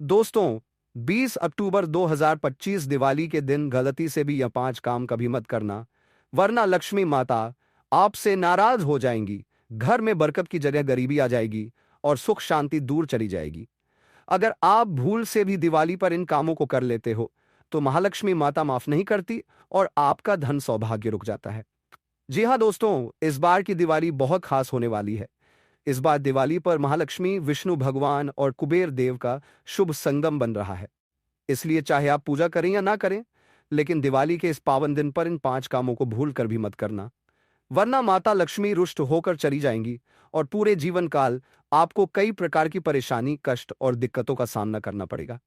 दोस्तों, 20 अक्टूबर 2025 दिवाली के दिन गलती से भी यह 5 काम कभी मत करना, वरना लक्ष्मी माता आपसे नाराज हो जाएंगी, घर में बरकत की जगह गरीबी आ जाएगी और सुख शांति दूर चली जाएगी। अगर आप भूल से भी दिवाली पर इन कामों को कर लेते हो, तो महालक्ष्मी माता माफ नहीं करती और आपका धन सौभाग्य रुक जाता है। जी हाँ दोस्तों, इस बार की दिवाली बहुत खास होने वाली है। इस बार दिवाली पर महालक्ष्मी, विष्णु भगवान और कुबेर देव का शुभ संगम बन रहा है। इसलिए चाहे आप पूजा करें या ना करें, लेकिन दिवाली के इस पावन दिन पर इन 5 कामों को भूल कर भी मत करना, वरना माता लक्ष्मी रुष्ट होकर चली जाएंगी और पूरे जीवन काल आपको कई प्रकार की परेशानी, कष्ट और दिक्कतों का सामना करना पड़ेगा।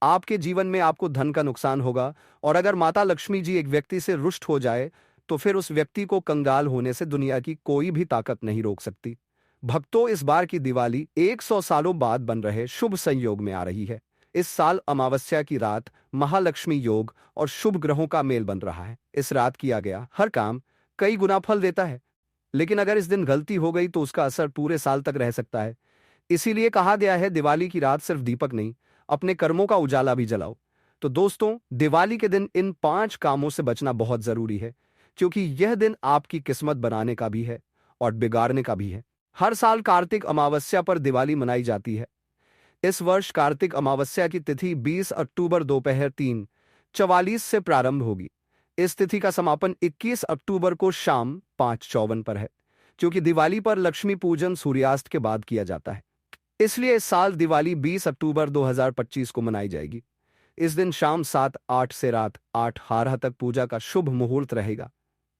आपके जीवन में आपको धन का नुकसान होगा और अगर माता लक्ष्मी जी एक व्यक्ति से रुष्ट हो जाए, तो फिर उस व्यक्ति को कंगाल होने से दुनिया की कोई भी ताकत नहीं रोक सकती। भक्तों, इस बार की दिवाली 100 सालों बाद बन रहे शुभ संयोग में आ रही है। इस साल अमावस्या की रात महालक्ष्मी योग और शुभ ग्रहों का मेल बन रहा है। इस रात किया गया हर काम कई गुना फल देता है, लेकिन अगर इस दिन गलती हो गई तो उसका असर पूरे साल तक रह सकता है। इसीलिए कहा गया है, दिवाली की रात सिर्फ दीपक नहीं, अपने कर्मों का उजाला भी जलाओ। तो दोस्तों, दिवाली के दिन इन 5 कामों से बचना बहुत जरूरी है, क्योंकि यह दिन आपकी किस्मत बनाने का भी है और बिगाड़ने का भी है। हर साल कार्तिक अमावस्या पर दिवाली मनाई जाती है। इस वर्ष कार्तिक अमावस्या की तिथि 20 अक्टूबर दोपहर 3:44 से प्रारंभ होगी। इस तिथि का समापन 21 अक्टूबर को शाम 5:54 पर है, क्योंकि दिवाली पर लक्ष्मी पूजन सूर्यास्त के बाद किया जाता है। इसलिए इस साल दिवाली 20 अक्टूबर 2025 को मनाई जाएगी। इस दिन शाम 7:08 से रात 8:12 तक पूजा का शुभ मुहूर्त रहेगा।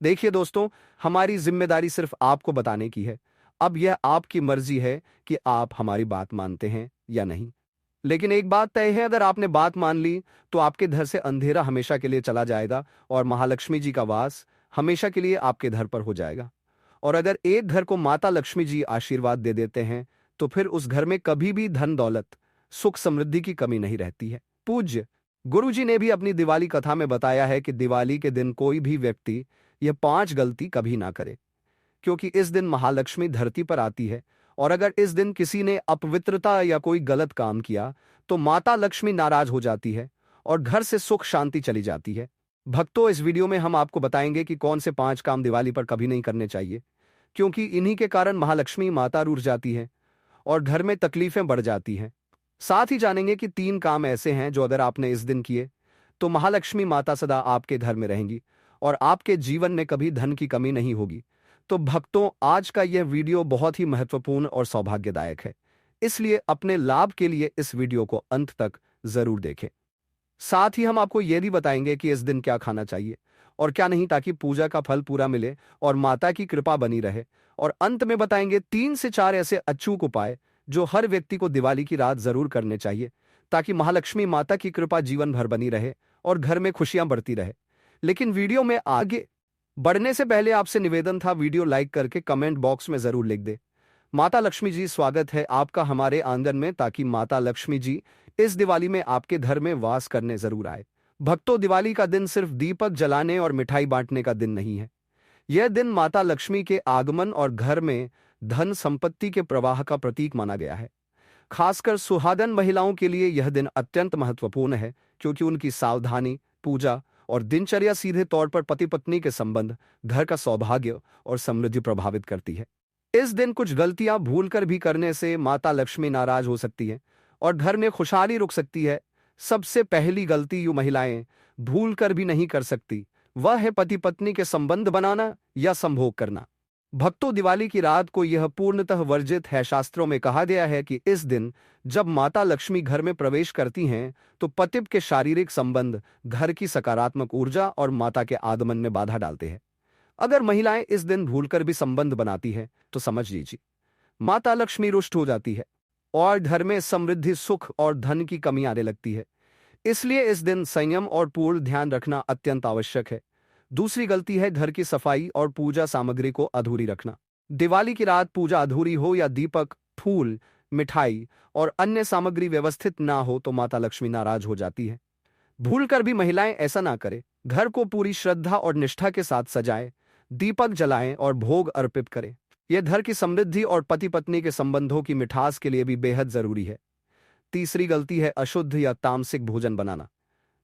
देखिए दोस्तों, हमारी जिम्मेदारी सिर्फ आपको बताने की है। अब यह आपकी मर्जी है कि आप हमारी बात मानते हैं या नहीं। लेकिन एक बात तय है, अगर आपने बात मान ली तो आपके घर से अंधेरा हमेशा के लिए चला जाएगा और महालक्ष्मी जी का वास हमेशा के लिए आपके घर पर हो जाएगा। और अगर एक घर को माता लक्ष्मी जी आशीर्वाद दे देते हैं, तो फिर उस घर में कभी भी धन दौलत, सुख समृद्धि की कमी नहीं रहती है। पूज्य गुरुजी ने भी अपनी दिवाली कथा में बताया है कि दिवाली के दिन कोई भी व्यक्ति यह 5 गलती कभी ना करे, क्योंकि इस दिन महालक्ष्मी धरती पर आती है और अगर इस दिन किसी ने अपवित्रता या कोई गलत काम किया, तो माता लक्ष्मी नाराज हो जाती है और घर से सुख शांति चली जाती है। भक्तों, इस वीडियो में हम आपको बताएंगे कि कौन से 5 काम दिवाली पर कभी नहीं करने चाहिए, क्योंकि इन्हीं के कारण महालक्ष्मी माता रूठ जाती है और घर में तकलीफें बढ़ जाती हैं। साथ ही जानेंगे कि 3 काम ऐसे हैं जो अगर आपने इस दिन किए, तो महालक्ष्मी माता सदा आपके घर में रहेंगी और आपके जीवन में कभी धन की कमी नहीं होगी। तो भक्तों, आज का यह वीडियो बहुत ही महत्वपूर्ण और सौभाग्यदायक है, इसलिए अपने लाभ के लिए इस वीडियो को अंत तक जरूर देखें। साथ ही हम आपको यह भी बताएंगे कि इस दिन क्या खाना चाहिए और क्या नहीं, ताकि पूजा का फल पूरा मिले और माता की कृपा बनी रहे। और अंत में बताएंगे 3 से 4 ऐसे अचूक उपाय जो हर व्यक्ति को दिवाली की रात जरूर करने चाहिए, ताकि महालक्ष्मी माता की कृपा जीवन भर बनी रहे और घर में खुशियां बढ़ती रहे। लेकिन वीडियो में आगे बढ़ने से पहले आपसे निवेदन था, वीडियो लाइक करके कमेंट बॉक्स में जरूर लिख दे, माता लक्ष्मी जी स्वागत है आपका हमारे आंगन में, ताकि माता लक्ष्मी जी इस दिवाली में आपके घर में वास करने जरूर आए। भक्तों, दिवाली का दिन सिर्फ दीपक जलाने और मिठाई बांटने का दिन नहीं है। यह दिन माता लक्ष्मी के आगमन और घर में धन संपत्ति के प्रवाह का प्रतीक माना गया है। खासकर सुहागन महिलाओं के लिए यह दिन अत्यंत महत्वपूर्ण है, क्योंकि उनकी सावधानी, पूजा और दिनचर्या सीधे तौर पर पति पत्नी के संबंध, घर का सौभाग्य और समृद्धि प्रभावित करती है। इस दिन कुछ गलतियां भूलकर भी करने से माता लक्ष्मी नाराज हो सकती है और घर में खुशहाली रुक सकती है। सबसे पहली गलती जो महिलाएं भूलकर भी नहीं कर सकती, वह है पति पत्नी के संबंध बनाना या संभोग करना। भक्तों, दिवाली की रात को यह पूर्णतः वर्जित है। शास्त्रों में कहा गया है कि इस दिन जब माता लक्ष्मी घर में प्रवेश करती हैं, तो पति के शारीरिक संबंध घर की सकारात्मक ऊर्जा और माता के आगमन में बाधा डालते हैं। अगर महिलाएं इस दिन भूलकर भी संबंध बनाती है, तो समझ लीजिए माता लक्ष्मी रुष्ट हो जाती है और घर में समृद्धि, सुख और धन की कमी आने लगती है। इसलिए इस दिन संयम और पूर्ण ध्यान रखना अत्यंत आवश्यक है। दूसरी गलती है घर की सफाई और पूजा सामग्री को अधूरी रखना। दिवाली की रात पूजा अधूरी हो या दीपक, फूल, मिठाई और अन्य सामग्री व्यवस्थित ना हो, तो माता लक्ष्मी नाराज हो जाती है। भूलकर भी महिलाएं ऐसा ना करें। घर को पूरी श्रद्धा और निष्ठा के साथ सजाएं, दीपक जलाएं और भोग अर्पित करें। यह घर की समृद्धि और पति पत्नी के संबंधों की मिठास के लिए भी बेहद जरूरी है। तीसरी गलती है अशुद्ध या तामसिक भोजन बनाना।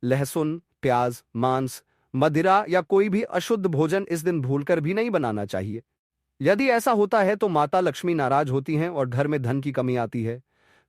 लहसुन, प्याज, मांस, मदिरा या कोई भी अशुद्ध भोजन इस दिन भूलकर भी नहीं बनाना चाहिए। यदि ऐसा होता है तो माता लक्ष्मी नाराज होती हैं और घर में धन की कमी आती है।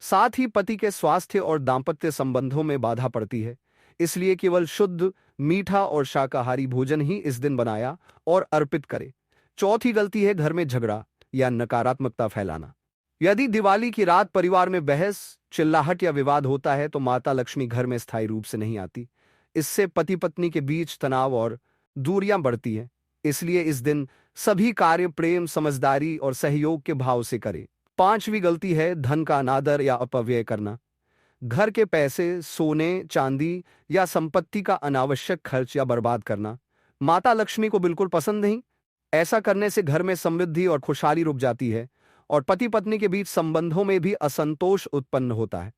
साथ ही पति के स्वास्थ्य और दांपत्य संबंधों में बाधा पड़ती है। इसलिए केवल शुद्ध, मीठा और शाकाहारी भोजन ही इस दिन बनाया और अर्पित करे। चौथी गलती है घर में झगड़ा या नकारात्मकता फैलाना। यदि दिवाली की रात परिवार में बहस, चिल्लाहट या विवाद होता है तो माता लक्ष्मी घर में स्थायी रूप से नहीं आती। इससे पति पत्नी के बीच तनाव और दूरियां बढ़ती हैं। इसलिए इस दिन सभी कार्य प्रेम, समझदारी और सहयोग के भाव से करें। पांचवी गलती है धन का अनादर या अपव्यय करना। घर के पैसे, सोने, चांदी या संपत्ति का अनावश्यक खर्च या बर्बाद करना माता लक्ष्मी को बिल्कुल पसंद नहीं। ऐसा करने से घर में समृद्धि और खुशहाली रुक जाती है और पति पत्नी के बीच संबंधों में भी असंतोष उत्पन्न होता है।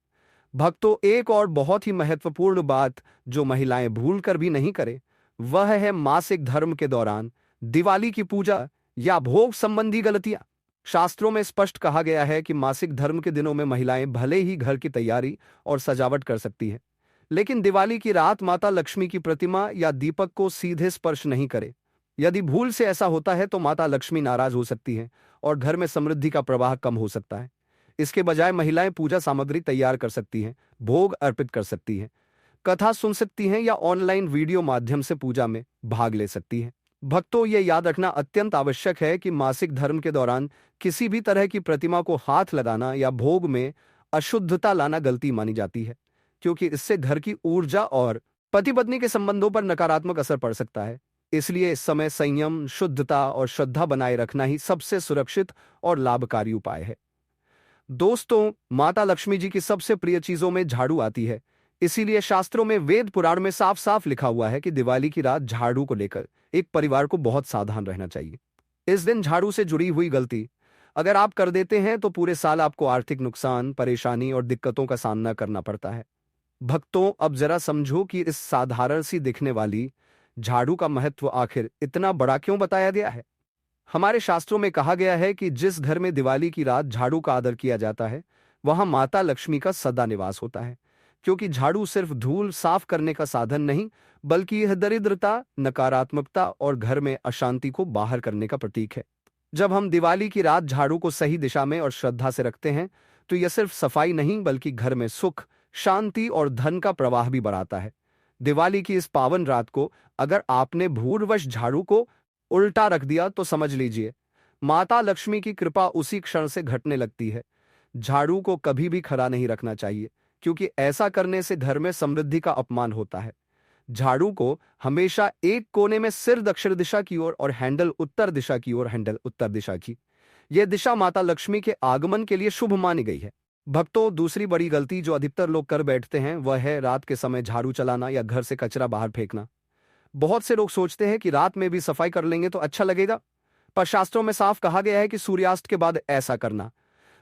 भक्तों, एक और बहुत ही महत्वपूर्ण बात जो महिलाएं भूल कर भी नहीं करें, वह है मासिक धर्म के दौरान दिवाली की पूजा या भोग संबंधी गलतियां। शास्त्रों में स्पष्ट कहा गया है कि मासिक धर्म के दिनों में महिलाएं भले ही घर की तैयारी और सजावट कर सकती हैं, लेकिन दिवाली की रात माता लक्ष्मी की प्रतिमा या दीपक को सीधे स्पर्श नहीं करें। यदि भूल से ऐसा होता है तो माता लक्ष्मी नाराज हो सकती हैं और घर में समृद्धि का प्रवाह कम हो सकता है। इसके बजाय महिलाएं पूजा सामग्री तैयार कर सकती हैं, भोग अर्पित कर सकती हैं, कथा सुन सकती हैं या ऑनलाइन वीडियो माध्यम से पूजा में भाग ले सकती हैं। भक्तों, ये याद रखना अत्यंत आवश्यक है कि मासिक धर्म के दौरान किसी भी तरह की प्रतिमा को हाथ लगाना या भोग में अशुद्धता लाना गलती मानी जाती है, क्योंकि इससे घर की ऊर्जा और पति पत्नी के संबंधों पर नकारात्मक असर पड़ सकता है। इसलिए इस समय संयम, शुद्धता और श्रद्धा बनाए रखना ही सबसे सुरक्षित और लाभकारी उपाय है। दोस्तों, माता लक्ष्मी जी की सबसे प्रिय चीजों में झाड़ू आती है। इसीलिए शास्त्रों में, वेद पुराण में साफ साफ लिखा हुआ है कि दिवाली की रात झाड़ू को लेकर एक परिवार को बहुत सावधान रहना चाहिए। इस दिन झाड़ू से जुड़ी हुई गलती अगर आप कर देते हैं तो पूरे साल आपको आर्थिक नुकसान, परेशानी और दिक्कतों का सामना करना पड़ता है। भक्तों, अब जरा समझो कि इस साधारण सी दिखने वाली झाड़ू का महत्व आखिर इतना बड़ा क्यों बताया गया है। हमारे शास्त्रों में कहा गया है कि जिस घर में दिवाली की रात झाड़ू का आदर किया जाता है, वहां माता लक्ष्मी का सदा निवास होता है। क्योंकि झाड़ू सिर्फ धूल साफ करने का साधन नहीं, बल्कि यह दरिद्रता, नकारात्मकता और घर में अशांति को बाहर करने का प्रतीक है। जब हम दिवाली की रात झाड़ू को सही दिशा में और श्रद्धा से रखते हैं, तो यह सिर्फ सफाई नहीं बल्कि घर में सुख, शांति और धन का प्रवाह भी बढ़ाता है। दिवाली की इस पावन रात को अगर आपने भूलवश झाड़ू को उल्टा रख दिया तो समझ लीजिए माता लक्ष्मी की कृपा उसी क्षण से घटने लगती है। झाड़ू को कभी भी खड़ा नहीं रखना चाहिए, क्योंकि ऐसा करने से घर में समृद्धि का अपमान होता है। झाड़ू को हमेशा एक कोने में सिर दक्षिण दिशा की ओर और हैंडल उत्तर दिशा की ओर, हैंडल उत्तर दिशा की यह दिशा माता लक्ष्मी के आगमन के लिए शुभ मानी गई है। भक्तों, दूसरी बड़ी गलती जो अधिकतर लोग कर बैठते हैं वह है रात के समय झाड़ू चलाना या घर से कचरा बाहर फेंकना। बहुत से लोग सोचते हैं कि रात में भी सफाई कर लेंगे तो अच्छा लगेगा, पर शास्त्रों में साफ कहा गया है कि सूर्यास्त के बाद ऐसा करना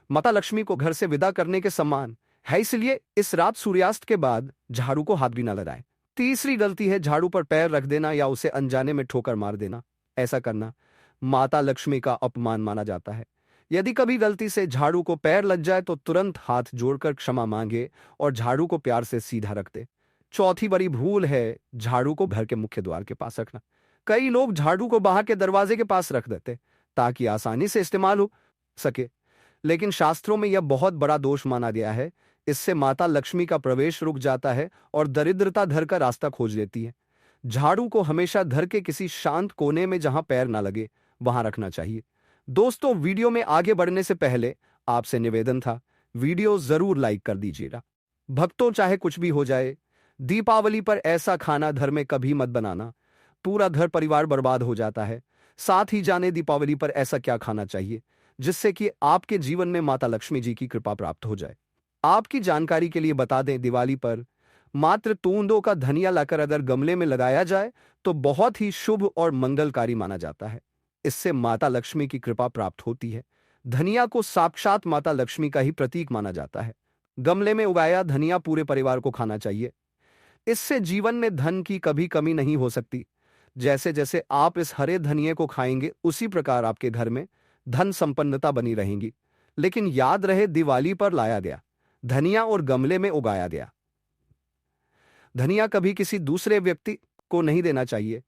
माता लक्ष्मी को घर से विदा करने के समान है। इसलिए इस रात सूर्यास्त के बाद झाड़ू को हाथ भी न लगाएं। तीसरी गलती है झाड़ू पर पैर रख देना या उसे अनजाने में ठोकर मार देना। ऐसा करना माता लक्ष्मी का अपमान माना जाता है। यदि कभी गलती से झाड़ू को पैर लग जाए तो तुरंत हाथ जोड़कर क्षमा मांगे और झाड़ू को प्यार से सीधा रख दे। चौथी बड़ी भूल है झाड़ू को घर के मुख्य द्वार के पास रखना। कई लोग झाड़ू को बाहर के दरवाजे के पास रख देते ताकि आसानी से इस्तेमाल हो सके, लेकिन शास्त्रों में यह बहुत बड़ा दोष माना गया है। इससे माता लक्ष्मी का प्रवेश रुक जाता है और दरिद्रता घर का रास्ता खोज लेती है। झाड़ू को हमेशा घर के किसी शांत कोने में जहां पैर ना लगे वहां रखना चाहिए। दोस्तों, वीडियो में आगे बढ़ने से पहले आपसे निवेदन था, वीडियो जरूर लाइक कर दीजिएगा। भक्तों, चाहे कुछ भी हो जाए, दीपावली पर ऐसा खाना घर में कभी मत बनाना, पूरा घर परिवार बर्बाद हो जाता है। साथ ही जाने दीपावली पर ऐसा क्या खाना चाहिए जिससे कि आपके जीवन में माता लक्ष्मी जी की कृपा प्राप्त हो जाए। आपकी जानकारी के लिए बता दें, दिवाली पर मात्र तूंदों का धनिया लाकर अगर गमले में लगाया जाए तो बहुत ही शुभ और मंगलकारी माना जाता है। इससे माता लक्ष्मी की कृपा प्राप्त होती है। धनिया को साक्षात माता लक्ष्मी का ही प्रतीक माना जाता है। गमले में उगाया धनिया पूरे परिवार को खाना चाहिए। इससे जीवन में धन की कभी कमी नहीं हो सकती। जैसे जैसे आप इस हरे धनिये को खाएंगे उसी प्रकार आपके घर में धन संपन्नता बनी रहेगी। लेकिन याद रहे, दिवाली पर लाया गया धनिया और गमले में उगाया गया धनिया कभी किसी दूसरे व्यक्ति को नहीं देना चाहिए।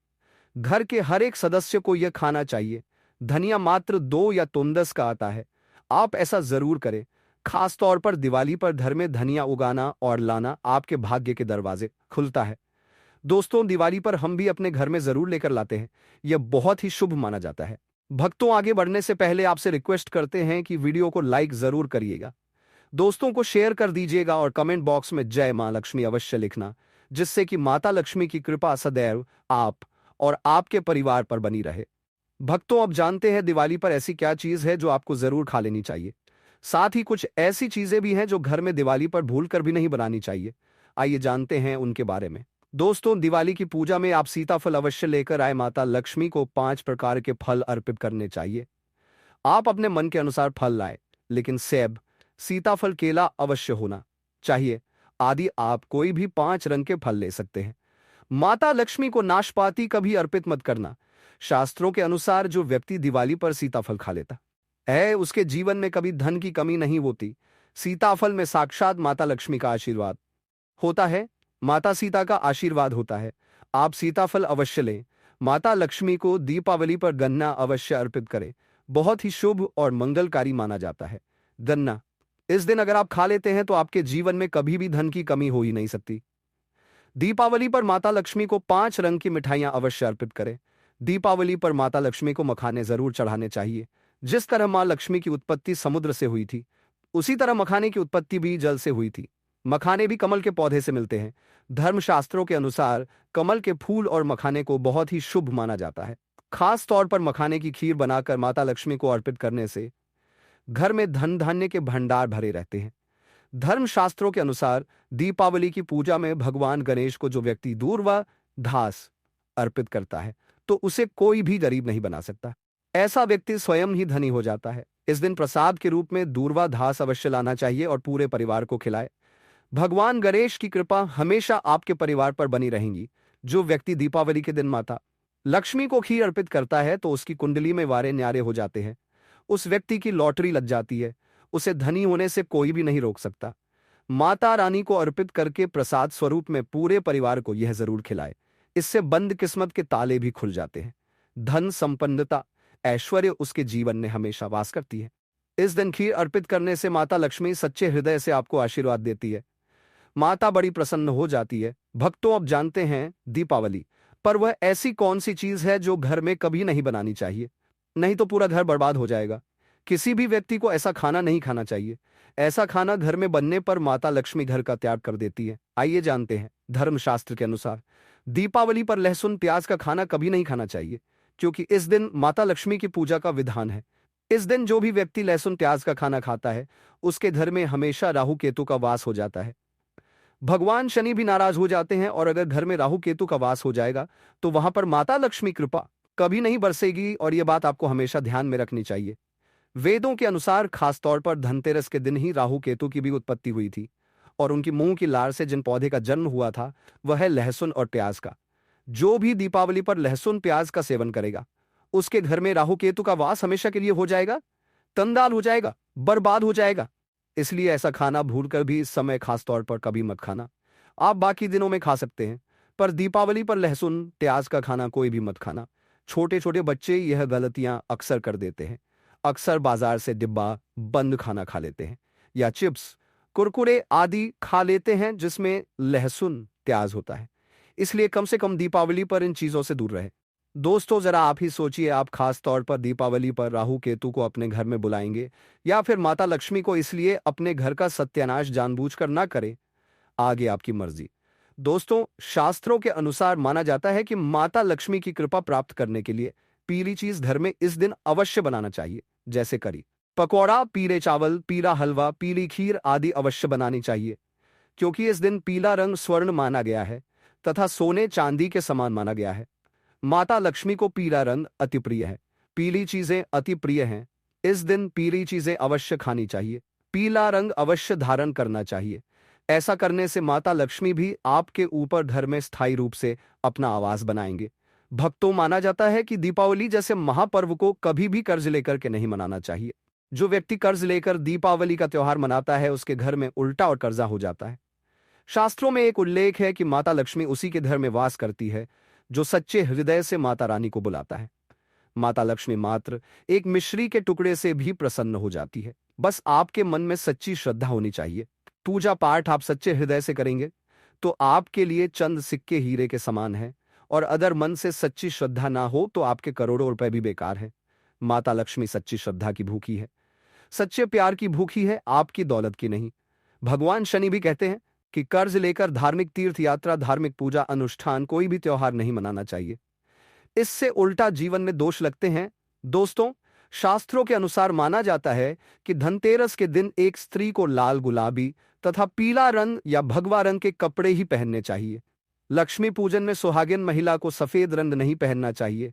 घर के हर एक सदस्य को यह खाना चाहिए। धनिया मात्र 2 या 10 का आता है। आप ऐसा जरूर करें। खास तौर पर दिवाली पर घर में धनिया उगाना और लाना आपके भाग्य के दरवाजे खुलता है। दोस्तों, दिवाली पर हम भी अपने घर में जरूर लेकर लाते हैं। यह बहुत ही शुभ माना जाता है। भक्तों, आगे बढ़ने से पहले आपसे रिक्वेस्ट करते हैं कि वीडियो को लाइक जरूर करिएगा, दोस्तों को शेयर कर दीजिएगा और कमेंट बॉक्स में जय मां लक्ष्मी अवश्य लिखना, जिससे कि माता लक्ष्मी की कृपा सदैव आप और आपके परिवार पर बनी रहे। भक्तों, अब जानते हैं दिवाली पर ऐसी क्या चीज है जो आपको जरूर खा लेनी चाहिए। साथ ही कुछ ऐसी चीजें भी हैं जो घर में दिवाली पर भूल कर भी नहीं बनानी चाहिए। आइए जानते हैं उनके बारे में। दोस्तों, दिवाली की पूजा में आप सीताफल अवश्य लेकर आए। माता लक्ष्मी को 5 प्रकार के फल अर्पित करने चाहिए। आप अपने मन के अनुसार फल लाए, लेकिन सेब, सीताफल, केला अवश्य होना चाहिए। आदि आप कोई भी 5 रंग के फल ले सकते हैं। माता लक्ष्मी को नाशपाती कभी अर्पित मत करना। शास्त्रों के अनुसार जो व्यक्ति दिवाली पर सीताफल खा लेता है, उसके जीवन में कभी धन की कमी नहीं होती। सीताफल में साक्षात माता लक्ष्मी का आशीर्वाद होता है। माता सीता का आशीर्वाद होता है। आप सीताफल अवश्य लें। माता लक्ष्मी को दीपावली पर गन्ना अवश्य अर्पित करें। बहुत ही शुभ और मंगलकारी माना जाता है। गन्ना इस दिन अगर आप खा लेते हैं तो आपके जीवन में कभी भी धन की कमी हो ही नहीं सकती। दीपावली पर माता लक्ष्मी को 5 रंग की मिठाइयां अवश्य अर्पित करें। दीपावली पर माता लक्ष्मी को मखाने जरूर चढ़ाने चाहिए। जिस तरह मां लक्ष्मी की उत्पत्ति समुद्र से हुई थी, उसी तरह मखाने की उत्पत्ति भी जल से हुई थी। मखाने भी कमल के पौधे से मिलते हैं। धर्मशास्त्रों के अनुसार कमल के फूल और मखाने को बहुत ही शुभ माना जाता है। खास तौर पर मखाने की खीर बनाकर माता लक्ष्मी को अर्पित करने से घर में धन धान्य के भंडार भरे रहते हैं। धर्मशास्त्रों के अनुसार दीपावली की पूजा में भगवान गणेश को जो व्यक्ति दूर्वा घास अर्पित करता है, तो उसे कोई भी गरीब नहीं बना सकता। ऐसा व्यक्ति स्वयं ही धनी हो जाता है। इस दिन प्रसाद के रूप में दूर्वा घास अवश्य लाना चाहिए और पूरे परिवार को खिलाए। भगवान गणेश की कृपा हमेशा आपके परिवार पर बनी रहेगी। जो व्यक्ति दीपावली के दिन माता लक्ष्मी को खीर अर्पित करता है, तो उसकी कुंडली में वारे न्यारे हो जाते हैं। उस व्यक्ति की लॉटरी लग जाती है। उसे धनी होने से कोई भी नहीं रोक सकता। माता रानी को अर्पित करके प्रसाद स्वरूप में पूरे परिवार को यह जरूर खिलाए। इससे बंद किस्मत के ताले भी खुल जाते हैं। धन, संपन्नता, ऐश्वर्य उसके जीवन में हमेशा वास करती है। इस दिन खीर अर्पित करने से माता लक्ष्मी सच्चे हृदय से आपको आशीर्वाद देती है। माता बड़ी प्रसन्न हो जाती है। भक्तों, अब जानते हैं दीपावली पर वह ऐसी कौन सी चीज है जो घर में कभी नहीं बनानी चाहिए, नहीं तो पूरा घर बर्बाद हो जाएगा। किसी भी व्यक्ति को ऐसा खाना नहीं खाना चाहिए। ऐसा खाना घर में बनने पर माता लक्ष्मी घर का त्याग कर देती है। आइए जानते हैं धर्मशास्त्र के अनुसार दीपावली पर लहसुन प्याज का खाना कभी नहीं खाना चाहिए, क्योंकि इस दिन माता लक्ष्मी की पूजा का विधान है। इस दिन जो भी व्यक्ति लहसुन प्याज का खाना खाता है, उसके घर में हमेशा राहु केतु का वास हो जाता है। भगवान शनि भी नाराज हो जाते हैं, और अगर घर में राहु केतु का वास हो जाएगा तो वहां पर माता लक्ष्मी कृपा कभी नहीं बरसेगी, और यह बात आपको हमेशा ध्यान में रखनी चाहिए। वेदों के अनुसार खासतौर पर धनतेरस के दिन ही राहु केतु की भी उत्पत्ति हुई थी, और उनकी मुंह की लार से जिन पौधे का जन्म हुआ था वह है लहसुन और प्याज का। जो भी दीपावली पर लहसुन प्याज का सेवन करेगा, उसके घर में राहु केतु का वास हमेशा के लिए हो जाएगा, तंदाल हो जाएगा, बर्बाद हो जाएगा। इसलिए ऐसा खाना भूलकर भी इस समय खास तौर पर कभी मत खाना। आप बाकी दिनों में खा सकते हैं, पर दीपावली पर लहसुन प्याज का खाना कोई भी मत खाना। छोटे छोटे बच्चे यह गलतियां अक्सर कर देते हैं। अक्सर बाजार से डिब्बा बंद खाना खा लेते हैं, या चिप्स, कुरकुरे आदि खा लेते हैं जिसमें लहसुन प्याज होता है। इसलिए कम से कम दीपावली पर इन चीजों से दूर रहे। दोस्तों, जरा आप ही सोचिए, आप खास तौर पर दीपावली पर राहु केतु को अपने घर में बुलाएंगे या फिर माता लक्ष्मी को, इसलिए अपने घर का सत्यानाश जानबूझकर ना करें। आगे आपकी मर्जी। दोस्तों, शास्त्रों के अनुसार माना जाता है कि माता लक्ष्मी की कृपा प्राप्त करने के लिए पीली चीज घर में इस दिन अवश्य बनाना चाहिए, जैसे करी पकौड़ा, पीले चावल, पीला हलवा, पीली खीर आदि अवश्य बनानी चाहिए, क्योंकि इस दिन पीला रंग स्वर्ण माना गया है तथा सोने चांदी के समान माना गया है। माता लक्ष्मी को पीला रंग अति प्रिय है। पीली चीजें अति प्रिय हैं। इस दिन पीली चीजें अवश्य खानी चाहिए। पीला रंग अवश्य धारण करना चाहिए। ऐसा करने से माता लक्ष्मी भी आपके ऊपर घर में स्थायी रूप से अपना आवास बनाएंगे। भक्तों, माना जाता है कि दीपावली जैसे महापर्व को कभी भी कर्ज लेकर के नहीं मनाना चाहिए। जो व्यक्ति कर्ज लेकर दीपावली का त्योहार मनाता है उसके घर में उल्टा और कर्जा हो जाता है। शास्त्रों में एक उल्लेख है कि माता लक्ष्मी उसी के घर में वास करती है जो सच्चे हृदय से माता रानी को बुलाता है। माता लक्ष्मी मात्र एक मिश्री के टुकड़े से भी प्रसन्न हो जाती है। बस आपके मन में सच्ची श्रद्धा होनी चाहिए। पूजा पाठ आप सच्चे हृदय से करेंगे तो आपके लिए चंद सिक्के हीरे के समान है, और अगर मन से सच्ची श्रद्धा ना हो तो आपके करोड़ों रुपए भी बेकार है। माता लक्ष्मी सच्ची श्रद्धा की भूखी है, सच्चे प्यार की भूखी है, आपकी दौलत की नहीं। भगवान शनि भी कहते हैं कि कर्ज लेकर धार्मिक तीर्थ यात्रा, धार्मिक पूजा अनुष्ठान, कोई भी त्योहार नहीं मनाना चाहिए। इससे उल्टा जीवन में दोष लगते हैं। दोस्तों, शास्त्रों के अनुसार माना जाता है कि धनतेरस के दिन एक स्त्री को लाल, गुलाबी तथा पीला रंग या भगवा रंग के कपड़े ही पहनने चाहिए। लक्ष्मी पूजन में सुहागिन महिला को सफेद रंग नहीं पहनना चाहिए।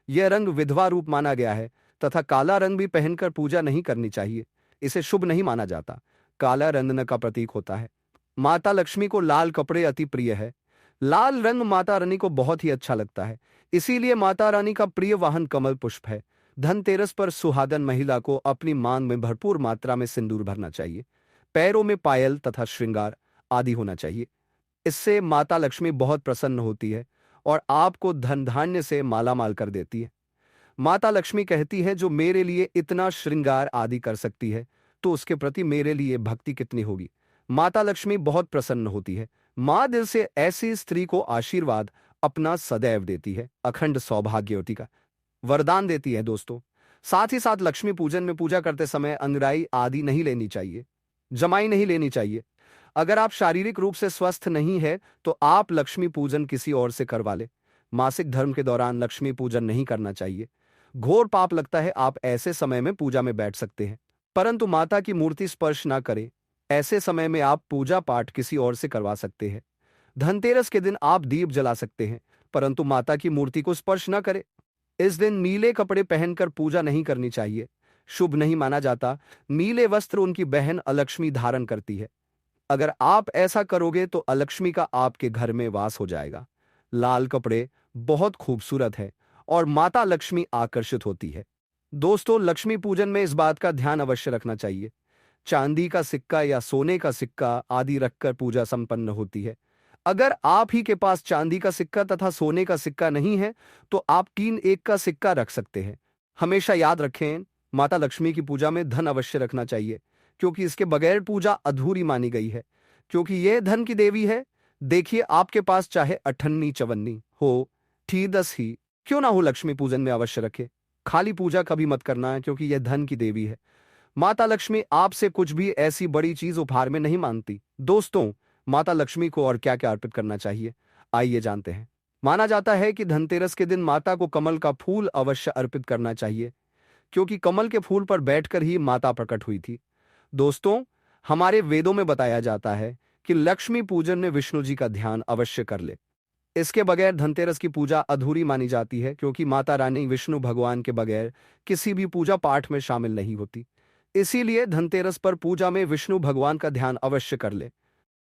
यह रंग विधवा रूप माना गया है तथा काला रंग भी पहनकर पूजा नहीं करनी चाहिए। इसे शुभ नहीं माना जाता। काला रंग नर का प्रतीक होता है। माता लक्ष्मी को लाल कपड़े अति प्रिय है। लाल रंग माता रानी को बहुत ही अच्छा लगता है, इसीलिए माता रानी का प्रिय वाहन कमल पुष्प है। धनतेरस पर सुहागन महिला को अपनी मांग में भरपूर मात्रा में सिंदूर भरना चाहिए। पैरों में पायल तथा श्रृंगार आदि होना चाहिए। इससे माता लक्ष्मी बहुत प्रसन्न होती है और आपको धन धान्य से मालामाल कर देती है। माता लक्ष्मी कहती है, जो मेरे लिए इतना श्रृंगार आदि कर सकती है तो उसके प्रति मेरे लिए भक्ति कितनी होगी। माता लक्ष्मी बहुत प्रसन्न होती है। माँ दिल से ऐसी स्त्री को आशीर्वाद अपना सदैव देती है, अखंड सौभाग्यवती का वरदान देती है। दोस्तों, साथ ही साथ लक्ष्मी पूजन में पूजा करते समय अंगड़ाई आदि नहीं लेनी चाहिए, जमाई नहीं लेनी चाहिए। अगर आप शारीरिक रूप से स्वस्थ नहीं है तो आप लक्ष्मी पूजन किसी और से करवा ले। मासिक धर्म के दौरान लक्ष्मी पूजन नहीं करना चाहिए। घोर पाप लगता है। आप ऐसे समय में पूजा में बैठ सकते हैं परंतु माता की मूर्ति स्पर्श ना करें। ऐसे समय में आप पूजा पाठ किसी और से करवा सकते हैं। धनतेरस के दिन आप दीप जला सकते हैं परंतु माता की मूर्ति को स्पर्श न करें। इस दिन नीले कपड़े पहनकर पूजा नहीं करनी चाहिए, शुभ नहीं माना जाता। नीले वस्त्र उनकी बहन अलक्ष्मी धारण करती है। अगर आप ऐसा करोगे तो अलक्ष्मी का आपके घर में वास हो जाएगा। लाल कपड़े बहुत खूबसूरत है और माता लक्ष्मी आकर्षित होती है। दोस्तों, लक्ष्मी पूजन में इस बात का ध्यान अवश्य रखना चाहिए। चांदी का सिक्का या सोने का सिक्का आदि रखकर पूजा संपन्न होती है। अगर आप ही के पास चांदी का सिक्का तथा सोने का सिक्का नहीं है तो आप 3 1 का सिक्का रख सकते हैं। हमेशा याद रखें, माता लक्ष्मी की पूजा में धन अवश्य रखना चाहिए क्योंकि इसके बगैर पूजा अधूरी मानी गई है, क्योंकि यह धन की देवी है। देखिए, आपके पास चाहे 58 54 हो, ठी 10 ही क्यों ना हो, लक्ष्मी पूजन में अवश्य रखे। खाली पूजा कभी मत करना है क्योंकि यह धन की देवी है। माता लक्ष्मी आपसे कुछ भी ऐसी बड़ी चीज उपहार में नहीं मांगती। दोस्तों, माता लक्ष्मी को और क्या क्या अर्पित करना चाहिए, आइए जानते हैं। माना जाता है कि धनतेरस के दिन माता को कमल का फूल अवश्य अर्पित करना चाहिए क्योंकि कमल के फूल पर बैठकर ही माता प्रकट हुई थी। दोस्तों, हमारे वेदों में बताया जाता है कि लक्ष्मी पूजन में विष्णु जी का ध्यान अवश्य कर ले। इसके बगैर धनतेरस की पूजा अधूरी मानी जाती है क्योंकि माता रानी विष्णु भगवान के बगैर किसी भी पूजा पाठ में शामिल नहीं होती। इसीलिए धनतेरस पर पूजा में विष्णु भगवान का ध्यान अवश्य कर ले।